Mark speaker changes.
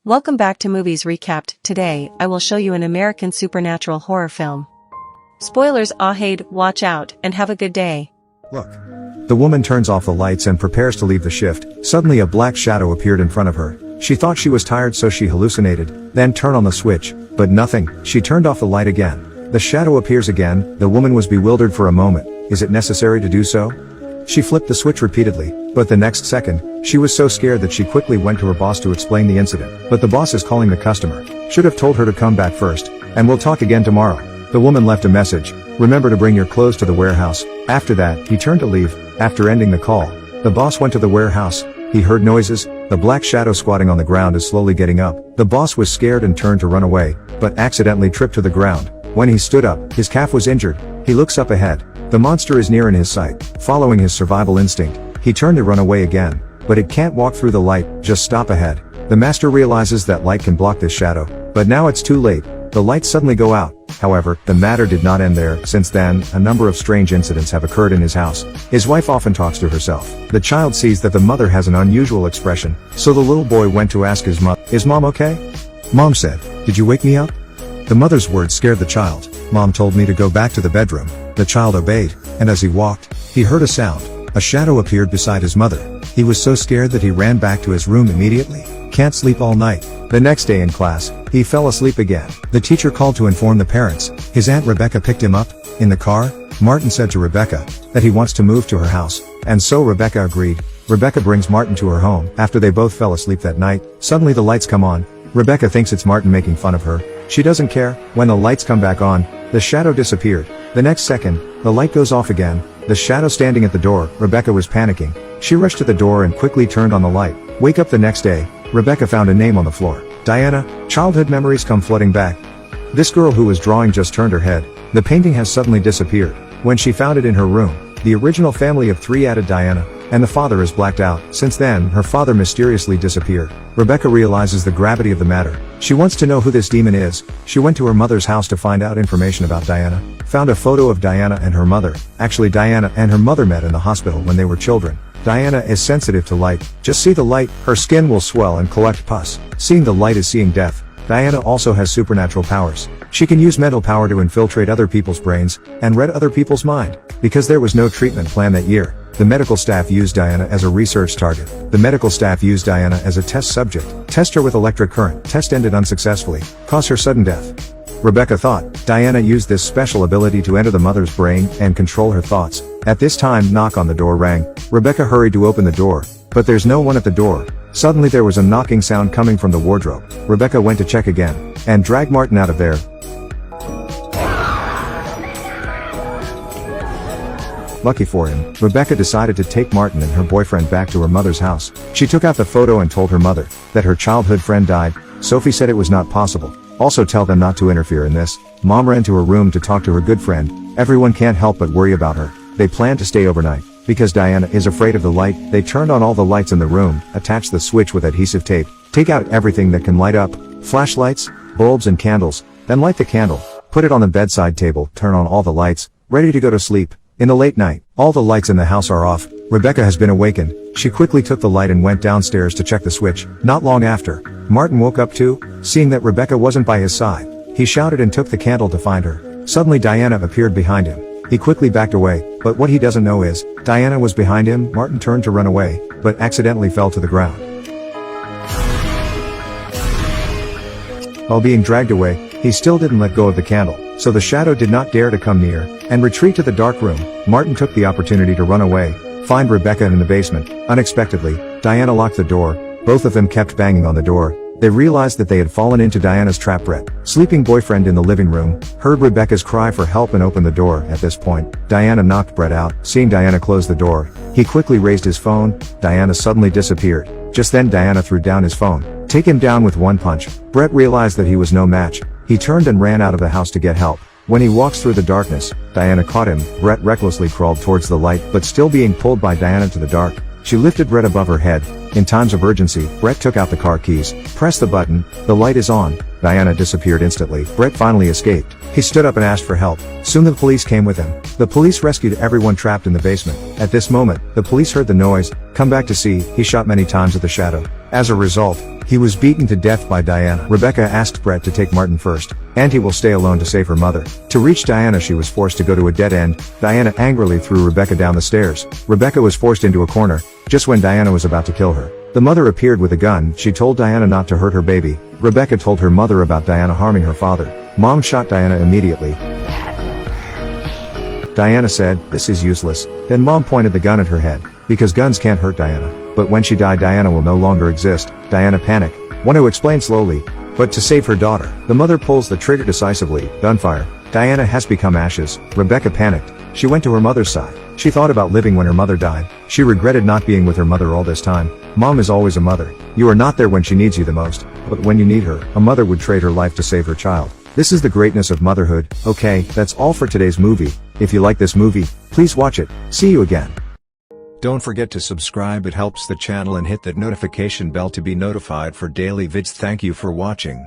Speaker 1: Welcome back to Movies Recapped. Today, I will show you an American supernatural horror film. Spoilers ahead, watch out, and have a good day.
Speaker 2: Look. The woman turns off the lights and prepares to leave the shift. Suddenly a black shadow appeared in front of her. She thought she was tired, so she hallucinated, then turned on the switch, but nothing. She turned off the light again. The shadow appears again. The woman was bewildered for a moment. Is it necessary to do so? She flipped the switch repeatedly, but the next second, she was so scared that she quickly went to her boss to explain the incident. But the boss is calling the customer. Should have told her to come back first, and we'll talk again tomorrow. The woman left a message. Remember to bring your clothes to the warehouse. After that, he turned to leave. After ending the call, the boss went to the warehouse. He heard noises. The black shadow squatting on the ground is slowly getting up. The boss was scared and turned to run away, but accidentally tripped to the ground. When he stood up, his calf was injured. He looks up ahead. The monster is near in his sight. Following his survival instinct, he turned to run away again, but it can't walk through the light, just stop ahead. The master realizes that light can block this shadow, but now it's too late. The lights suddenly go out. However, the matter did not end there. Since then, a number of strange incidents have occurred in his house. His wife often talks to herself. The child sees that the mother has an unusual expression, so the little boy went to ask his mother, "Is mom okay?" Mom said, "Did you wake me up?" The mother's words scared the child. Mom told me to go back to the bedroom. The child obeyed, and as he walked, he heard a sound. A shadow appeared beside his mother. He was so scared that he ran back to his room immediately. Can't sleep all night. The next day in class, he fell asleep again. The teacher called to inform the parents. His aunt Rebecca picked him up. In the car, Martin said to Rebecca that he wants to move to her house, and so Rebecca agreed. Rebecca brings Martin to her home. After they both fell asleep that night, suddenly the lights come on. Rebecca thinks it's Martin making fun of her. She doesn't care. When the lights come back on, the shadow disappeared. The next second, the light goes off again. The shadow standing at the door. Rebecca was panicking. She rushed to the door and quickly turned on the light. Wake up the next day, Rebecca found a name on the floor. Diana. Childhood memories come flooding back. This girl who was drawing just turned her head. The painting has suddenly disappeared. When she found it in her room, the original family of 3 added Diana, and the father is blacked out. Since then, her father mysteriously disappeared. Rebecca realizes the gravity of the matter. She wants to know who this demon is. She went to her mother's house to find out information about Diana. Found a photo of Diana and her mother. Actually, Diana and her mother met in the hospital when they were children. Diana is sensitive to light. Just see the light, her skin will swell and collect pus. Seeing the light is seeing death. Diana also has supernatural powers. She can use mental power to infiltrate other people's brains, and read other people's mind. Because there was no treatment plan that year, the medical staff used Diana as a research target. The medical staff used Diana as a test subject. Test her with electric current. Test ended unsuccessfully. Cause her sudden death. Rebecca thought Diana used this special ability to enter the mother's brain and control her thoughts. At this time, knock on the door rang. Rebecca hurried to open the door, but there's no one at the door. Suddenly there was a knocking sound coming from the wardrobe. Rebecca went to check again, and dragged Martin out of there. Lucky for him, Rebecca decided to take Martin and her boyfriend back to her mother's house. She took out the photo and told her mother that her childhood friend died. Sophie said it was not possible. Also tell them not to interfere in this. Mom ran to her room to talk to her good friend. Everyone can't help but worry about her. They planned to stay overnight. Because Diana is afraid of the light, they turned on all the lights in the room, attached the switch with adhesive tape, take out everything that can light up, flashlights, bulbs and candles, then light the candle, put it on the bedside table, turn on all the lights, ready to go to sleep. In the late night, all the lights in the house are off. Rebecca has been awakened. She quickly took the light and went downstairs to check the switch. Not long after, Martin woke up too, seeing that Rebecca wasn't by his side. He shouted and took the candle to find her. Suddenly Diana appeared behind him. He quickly backed away, but what he doesn't know is, Diana was behind him. Martin turned to run away, but accidentally fell to the ground. While being dragged away, he still didn't let go of the candle, so the shadow did not dare to come near, and retreat to the dark room. Martin took the opportunity to run away, find Rebecca in the basement. Unexpectedly, Diana locked the door. Both of them kept banging on the door. They realized that they had fallen into Diana's trap. Brett, sleeping boyfriend in the living room, heard Rebecca's cry for help and opened the door. At this point, Diana knocked Brett out. Seeing Diana close the door, he quickly raised his phone. Diana suddenly disappeared. Just then Diana threw down his phone. Take him down with one punch. Brett realized that he was no match. He turned and ran out of the house to get help. When he walks through the darkness, Diana caught him. Brett recklessly crawled towards the light, but still being pulled by Diana to the dark. She lifted Brett above her head. In times of urgency, Brett took out the car keys, pressed the button, the light is on. Diana disappeared instantly. Brett finally escaped. He stood up and asked for help. Soon the police came with him. The police rescued everyone trapped in the basement. At this moment, the police heard the noise. Come back to see, he shot many times at the shadow. As a result, He was beaten to death by Diana. Rebecca asked Brett to take Martin first, and he will stay alone to save her mother. To reach Diana she was forced to go to a dead end. Diana angrily threw Rebecca down the stairs. Rebecca was forced into a corner, just when Diana was about to kill her. The mother appeared with a gun. She told Diana not to hurt her baby. Rebecca told her mother about Diana harming her father. Mom shot Diana immediately. Diana said, "This is useless." Then Mom pointed the gun at her head, because guns can't hurt Diana. But when she died Diana will no longer exist. Diana panicked. Want to explain slowly, but to save her daughter. The mother pulls the trigger decisively. Gunfire. Diana has become ashes. Rebecca panicked. She went to her mother's side. She thought about living when her mother died. She regretted not being with her mother all this time. Mom is always a mother. You are not there when she needs you the most, but when you need her, a mother would trade her life to save her child. This is the greatness of motherhood. Okay, that's all for today's movie. If you like this movie, please watch it. See you again. Don't forget to subscribe, it helps the channel, and hit that notification bell to be notified for daily vids. Thank you for watching.